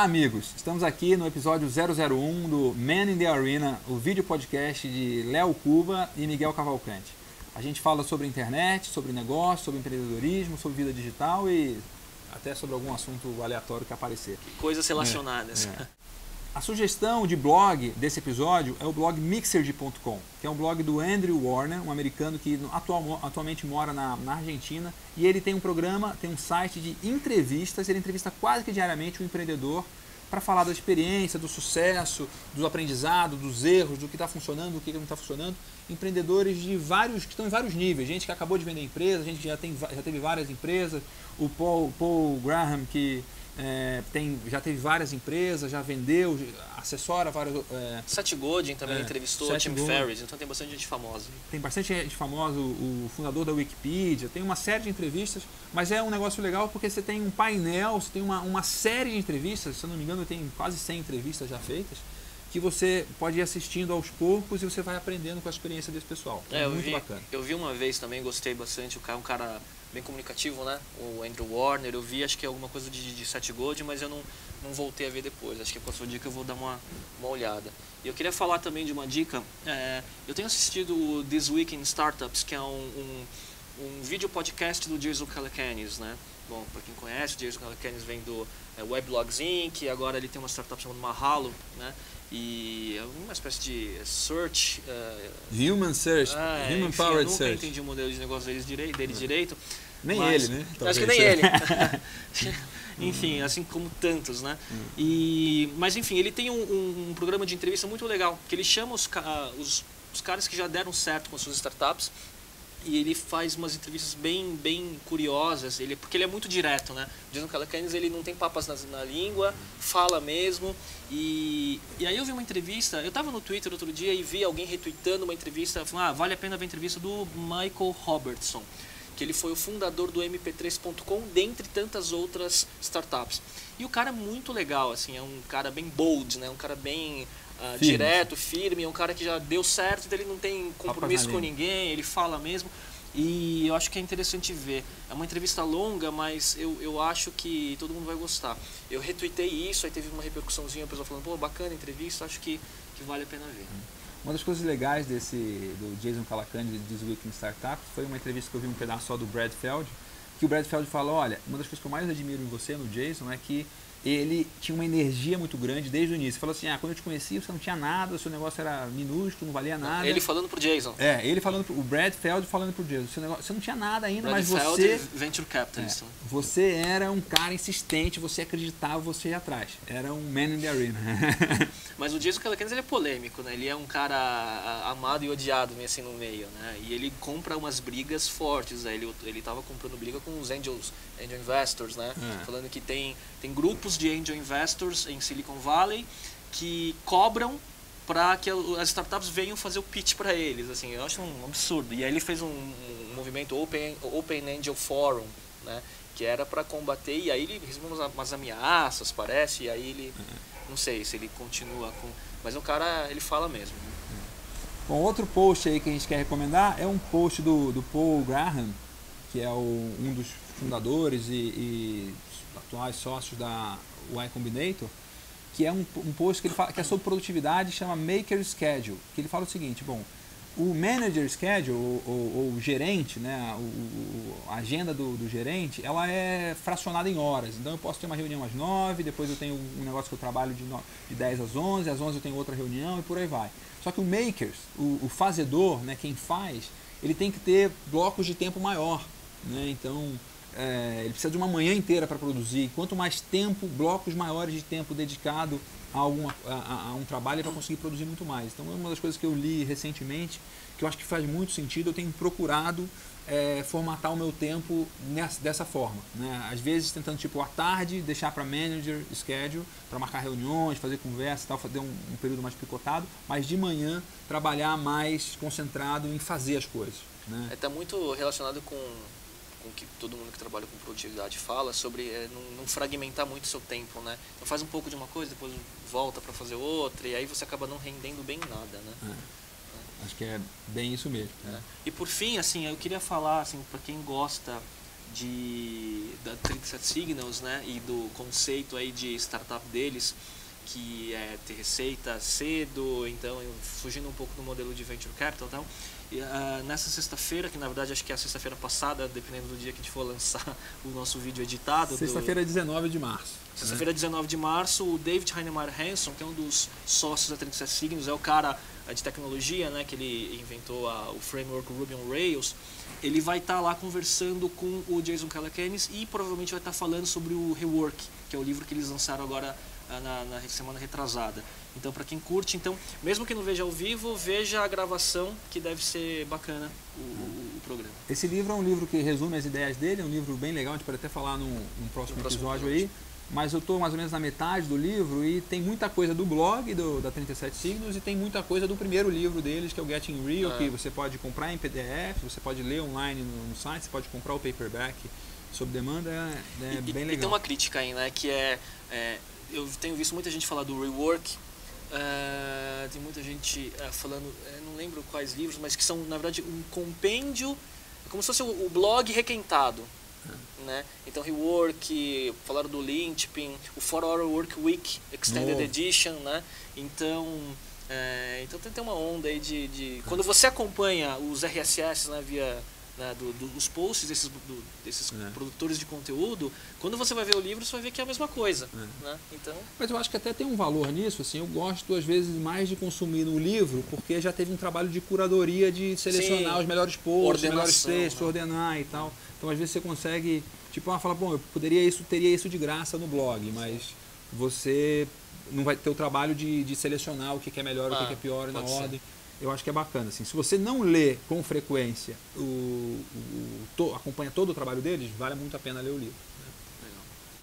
Olá, amigos! Estamos aqui no episódio 001 do Man in the Arena, o vídeo podcast de Léo Cuba e Miguel Cavalcante. A gente fala sobre internet, sobre negócio, sobre empreendedorismo, sobre vida digital e até sobre algum assunto aleatório que aparecer. Coisas relacionadas. A sugestão de blog desse episódio é o blog Mixergy.com, que é um blog do Andrew Warner, um americano que atualmente mora na Argentina, e ele tem um programa, tem um site de entrevistas, ele entrevista quase que diariamente um empreendedor para falar da experiência, do sucesso, do aprendizado, dos erros, do que está funcionando, do que não está funcionando. Empreendedores que estão em vários níveis, gente que acabou de vender empresa, gente que já teve várias empresas, o Paul Graham que já teve várias empresas, já vendeu, assessora várias... Seth Godin também entrevistou Tim Ferriss, então tem bastante gente famosa. Tem bastante gente famosa, o fundador da Wikipedia, tem uma série de entrevistas, mas é um negócio legal porque você tem um painel, você tem uma série de entrevistas, se eu não me engano tem quase 100 entrevistas já feitas, que você pode ir assistindo aos poucos e você vai aprendendo com a experiência desse pessoal. Muito bacana. Eu vi uma vez também, gostei bastante, um cara bem comunicativo, né? O Andrew Warner, eu vi acho que alguma coisa de Seth Godin, mas eu não voltei a ver depois. Acho que com a sua dica eu vou dar uma olhada. E eu queria falar também de uma dica. Eu tenho assistido o This Week in Startups, que é um vídeo podcast do Jason Calacanis, né? Bom, para quem conhece, o Jason Calacanis vem do Weblogs Inc., agora ele tem uma startup chamada Mahalo, né? E é uma espécie de search... Human Search, Human Powered Search. Eu nunca entendi o modelo de negócio dele direito. Nem mas, ele, né? Acho que nem ele. Enfim, assim como tantos, né? Mas enfim, ele tem um programa de entrevista muito legal, que ele chama os caras que já deram certo com suas startups, e ele faz umas entrevistas bem curiosas, porque ele é muito direto, né? O Jason Calacanis, ele não tem papas na língua, fala mesmo. E aí eu vi uma entrevista, eu estava no Twitter outro dia e vi alguém retweetando uma entrevista, falando, vale a pena ver a entrevista do Michael Robertson, que ele foi o fundador do MP3.com, dentre tantas outras startups. E o cara é muito legal, assim, é um cara bem bold, né? Um cara bem... direto, firme, é um cara que já deu certo, então ele não tem compromisso com ninguém, ele fala mesmo, e eu acho que é interessante ver. É uma entrevista longa, mas eu acho que todo mundo vai gostar. Eu retuitei isso, aí teve uma repercussãozinha, a pessoa falando, pô, bacana a entrevista, acho que vale a pena ver. Uma das coisas legais do Jason Calacanis, de This Week in Startups, foi uma entrevista que eu vi um pedaço só do Brad Feld, que o Brad Feld falou, olha, uma das coisas que eu mais admiro em você, no Jason, é que ele tinha uma energia muito grande desde o início. Ele falou assim, quando eu te conheci você não tinha nada, o seu negócio era minúsculo, não valia nada. Ele falando pro Jason. O Brad Feld falando pro Jason, você não tinha nada ainda, Brad mas Feld, você... Venture Capitalist. Você era um cara insistente, você acreditava, você ia atrás. Era um man in the arena. Mas o Jason Calacanis, ele é polêmico, né? Ele é um cara amado e odiado, meio assim, no meio, né? E ele compra umas brigas fortes, né? Ele tava comprando briga com os angel investors, né? Falando que tem grupos de angel investors em Silicon Valley que cobram para que as startups venham fazer o pitch para eles, assim, eu acho um absurdo. E aí ele fez um movimento Open Angel Forum, né, que era para combater, e aí ele recebeu umas ameaças, parece, e aí ele, não sei se ele continua com... Mas o cara, ele fala mesmo. Bom, outro post aí que a gente quer recomendar é um post do Paul Graham, que é um dos fundadores e atuais sócios da Y Combinator, que é um post que é sobre produtividade, chama Maker Schedule, que ele fala o seguinte, bom, o Manager Schedule, ou o gerente, né, a agenda do gerente, ela é fracionada em horas, então eu posso ter uma reunião às 9, depois eu tenho um negócio que eu trabalho de 10 às 11 eu tenho outra reunião e por aí vai. Só que o Makers, o fazedor, né, quem faz, ele tem que ter blocos de tempo maior, né, então... ele precisa de uma manhã inteira para produzir. Quanto mais tempo, blocos maiores de tempo dedicado a um trabalho para conseguir produzir muito mais. Então, é uma das coisas que eu li recentemente, que eu acho que faz muito sentido. Eu tenho procurado formatar o meu tempo dessa forma, né? Às vezes tentando, tipo, à tarde, deixar para manager schedule, para marcar reuniões, fazer conversa e tal, fazer um período mais picotado, mas de manhã trabalhar mais concentrado em fazer as coisas, né? Está muito relacionado com que todo mundo que trabalha com produtividade fala, sobre não fragmentar muito o seu tempo, né? Então faz um pouco de uma coisa, depois volta para fazer outra, e aí você acaba não rendendo bem nada, né? Acho que é bem isso mesmo. E por fim, assim, eu queria falar, assim, para quem gosta da 37 Signals, né, e do conceito aí de startup deles, que é ter receita cedo, então fugindo um pouco do modelo de venture capital e tal. E, nessa sexta-feira, que na verdade acho que é a sexta-feira passada, dependendo do dia que a gente for lançar o nosso vídeo editado. Sexta-feira, 19 de março. Sexta-feira, 19 de março, o David Heinemeier Hansson, que é um dos sócios da 37 Signals, é o cara de tecnologia, né, que ele inventou o framework Ruby on Rails. Ele vai estar lá conversando com o Jason Calacanis e provavelmente vai estar falando sobre o Rework, que é o livro que eles lançaram agora na semana retrasada. Então, para quem curte, então, mesmo que não veja ao vivo, veja a gravação, que deve ser bacana o programa. Esse livro é um livro que resume as ideias dele, é um livro bem legal, a gente pode até falar num próximo episódio aí. Mas eu estou mais ou menos na metade do livro e tem muita coisa do blog da 37 Signals e tem muita coisa do primeiro livro deles, que é o Getting Real, que você pode comprar em PDF, você pode ler online no site, você pode comprar o paperback sob demanda, é bem legal. E tem uma crítica aí, né, que eu tenho visto muita gente falar do Rework, tem muita gente falando, não lembro quais livros, mas que são, na verdade, um compêndio, como se fosse o blog requentado. Né? Então, Rework, falaram do Linchpin, o 4-Hour Work Week Extended Edition, né? Então tem uma onda aí de quando você acompanha os RSS, né, via dos posts desses produtores de conteúdo, quando você vai ver o livro, você vai ver que é a mesma coisa. Né? Então... Mas eu acho que até tem um valor nisso, assim, eu gosto às vezes mais de consumir no livro, porque já teve um trabalho de curadoria, de selecionar os melhores posts, os melhores textos, ordenar e tal. Então às vezes você consegue, tipo, falar, bom, eu teria isso de graça no blog, mas você não vai ter o trabalho de selecionar o que é melhor, o que é pior na ordem. Eu acho que é bacana. Assim, se você não lê com frequência, acompanha todo o trabalho deles, vale muito a pena ler o livro.